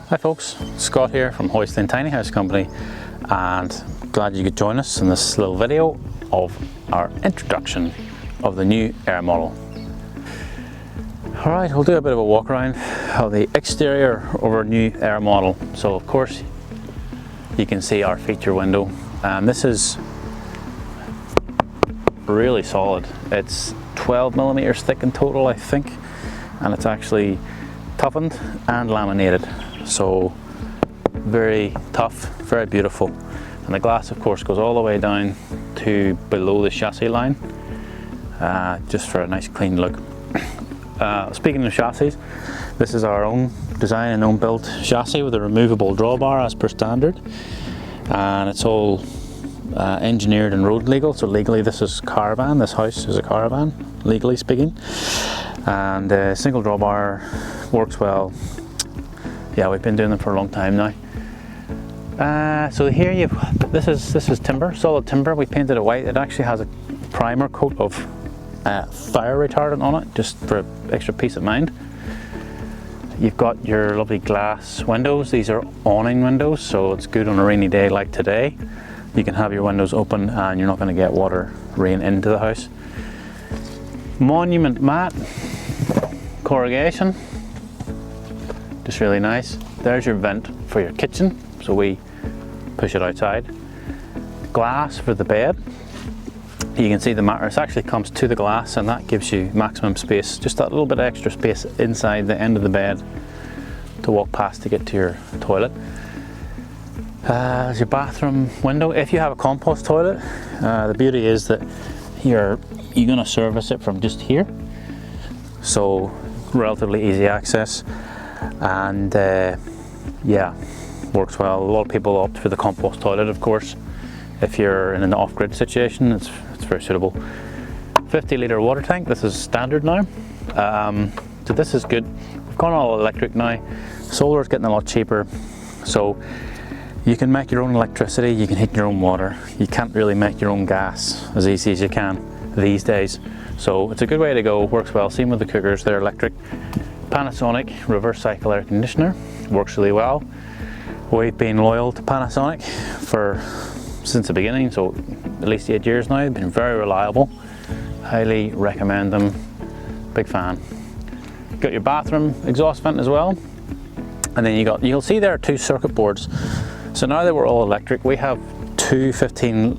Hi folks, Scott here from Hauslein Tiny House Company, and glad you could join us in this little video of our introduction of the new Eire model. Alright, we'll do a bit of a walk around of the exterior of our new Eire model. So of course you can see our feature window, and this is really solid. It's 12mm thick in total, I think, and it's actually toughened and laminated. So very tough, very beautiful. And the glass of course goes all the way down to below the chassis line, just for a nice clean look. Speaking of chassis, this is our own design and own built chassis with a removable drawbar as per standard, and it's all engineered and road legal. So legally this is caravan, this house is a caravan, legally speaking, and single drawbar works well. Yeah, we've been doing them for a long time now. So here this is timber, solid timber. We painted it white. It actually has a primer coat of fire retardant on it, just for extra peace of mind. You've got your lovely glass windows. These are awning windows, so it's good on a rainy day like today. You can have your windows open and you're not going to get water, rain into the house. Monument mat, corrugation, just really nice. There's your vent for your kitchen, so we push it outside. Glass for the bed. You can see the mattress actually comes to the glass, and that gives you maximum space, just that little bit of extra space inside the end of the bed to walk past to get to your toilet. There's your bathroom window. If you have a compost toilet, the beauty is that you're going to service it from just here, so relatively easy access, and yeah, works well. A lot of people opt for the compost toilet, of course. If you're in an off-grid situation, it's very suitable. 50-litre water tank. This is standard now, so this is good. We've gone all electric now. Solar is getting a lot cheaper, so you can make your own electricity, you can heat your own water. You can't really make your own gas as easy as you can these days, so it's a good way to go. Works well. Same with the cookers, they're electric. Panasonic reverse cycle air conditioner, works really well. We've been loyal to Panasonic since the beginning, so at least 8 years now. They've been very reliable. Highly recommend them. Big fan. Got your bathroom exhaust vent as well, and then you'll see there are two circuit boards. So now that we're all electric, we have two 15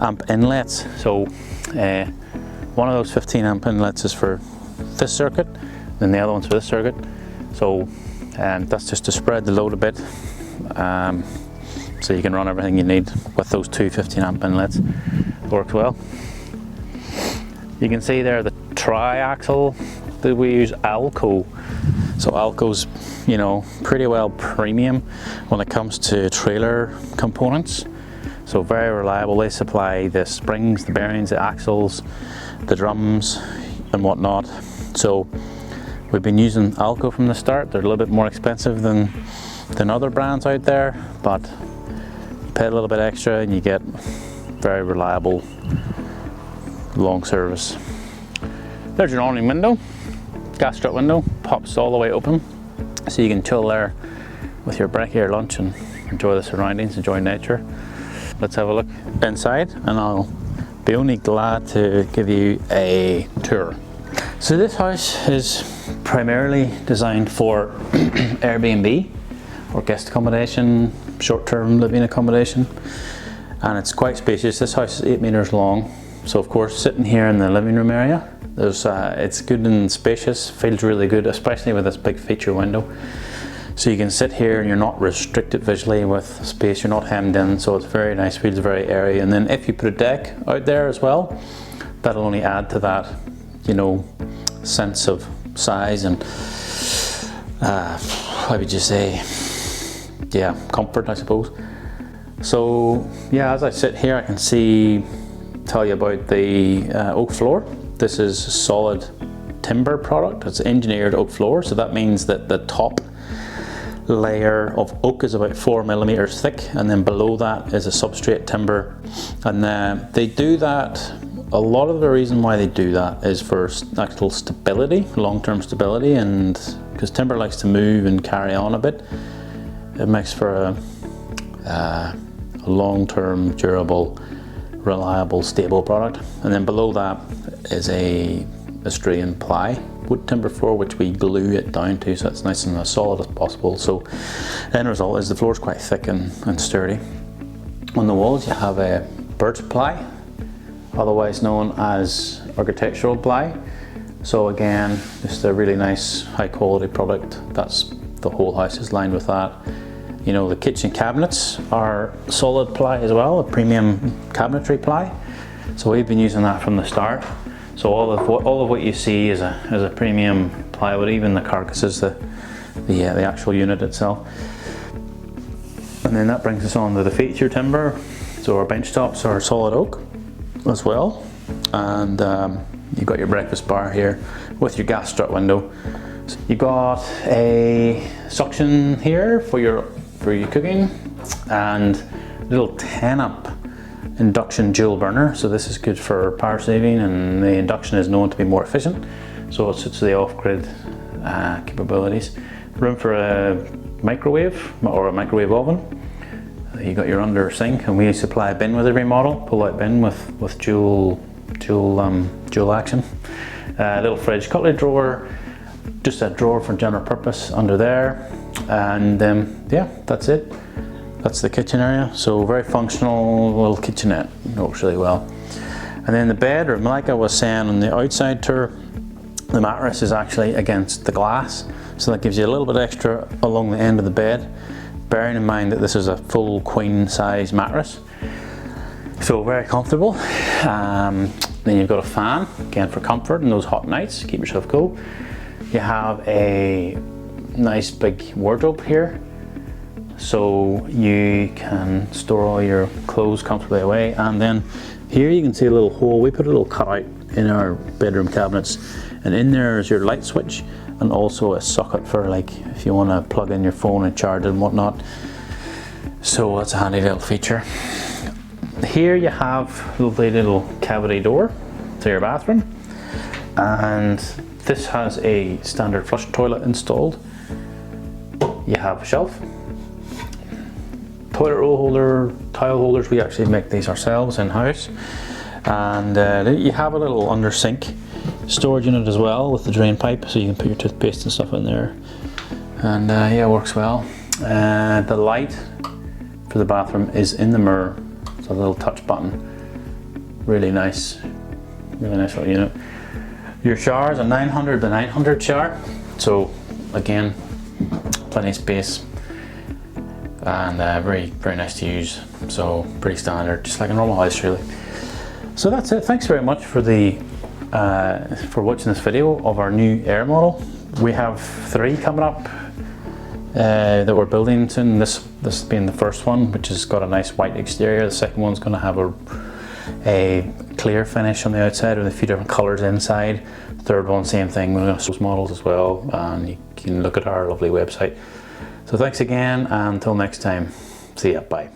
amp inlets. So one of those 15 amp inlets is for this circuit, then the other one's for this circuit. So that's just to spread the load a bit, so you can run everything you need with those two 15 amp inlets. It works well. You can see there the tri-axle that we use, Alco. So Alco's, you know, pretty well premium when it comes to trailer components. So very reliable. They supply the springs, the bearings, the axles, the drums and whatnot. So we've been using Alco from the start. They're a little bit more expensive than other brands out there, but you pay a little bit extra and you get very reliable long service. There's your awning window, gas strut window, pops all the way open, so you can chill there with your break here lunch and enjoy the surroundings, enjoy nature. Let's have a look inside, and I'll be only glad to give you a tour. So this house is primarily designed for Airbnb or guest accommodation, short-term living accommodation, and it's quite spacious. This house is 8 meters long, so of course sitting here in the living room area, it's good and spacious, feels really good, especially with this big feature window. So you can sit here and you're not restricted visually with space, you're not hemmed in, so it's very nice, feels very airy. And then if you put a deck out there as well, that'll only add to that, you know, sense of size and how would you say, yeah, comfort, I suppose. So yeah, as I sit here I can tell you about the oak floor. This is solid timber product. It's engineered oak floor, so that means that the top layer of oak is about 4mm thick, and then below that is a substrate timber. And they do that, a lot of the reason why they do that is for actual stability, long-term stability, and because timber likes to move and carry on a bit. It makes for a long-term, durable, reliable, stable product. And then below that is a Australian ply wood timber floor, which we glue it down to, so it's nice and as solid as possible. So the end result is the floor is quite thick and sturdy. On the walls you have a birch ply, otherwise known as architectural ply. So again, just a really nice high quality product. That's the whole house is lined with that. You know, the kitchen cabinets are solid ply as well, a premium cabinetry ply. So we've been using that from the start. So all of what you see is a premium plywood, even the carcasses, the actual unit itself. And then that brings us on to the feature timber. So our bench tops are solid oak as well. And you've got your breakfast bar here with your gas strut window. So you've got a suction here for your cooking, and a little 10-amp induction dual burner. So this is good for power saving, and the induction is known to be more efficient, so it suits the off-grid capabilities. Room for a microwave or a microwave oven. You got your under sink, and we supply a bin with every model, pull-out bin with dual action. Little fridge, cutlery drawer, just a drawer for general purpose under there, and yeah, that's it. That's the kitchen area. So very functional little kitchenette, works really well. And then the bedroom, like I was saying on the outside tour, the mattress is actually against the glass, so that gives you a little bit extra along the end of the bed, bearing in mind that this is a full queen size mattress. So very comfortable. Then you've got a fan, again for comfort in those hot nights, keep yourself cool. You have a nice big wardrobe here, so you can store all your clothes comfortably away. And then here you can see a little hole. We put a little cutout in our bedroom cabinets, and in there is your light switch and also a socket for, like, if you want to plug in your phone and charge it and whatnot. So that's a handy little feature. Here you have a lovely little cavity door to your bathroom, and this has a standard flush toilet installed. You have a shelf, toilet roll holder, tile holders. We actually make these ourselves in-house. And you have a little under sink storage unit as well with the drain pipe, so you can put your toothpaste and stuff in there. And yeah, it works well. The light for the bathroom is in the mirror. It's a little touch button. Really nice little unit. Your shower is a 900 by 900 shower, so again, plenty of space, and very nice to use. So pretty standard, just like a normal house really. So that's it. Thanks very much for for watching this video of our new Eire model. We have 3 coming up that we're building soon. This being the first one, which has got a nice white exterior. The second one's going to have a clear finish on the outside with a few different colours inside. The third one, same thing. We're going to source models as well, and you can look at our lovely website. So thanks again, and until next time, see ya, bye.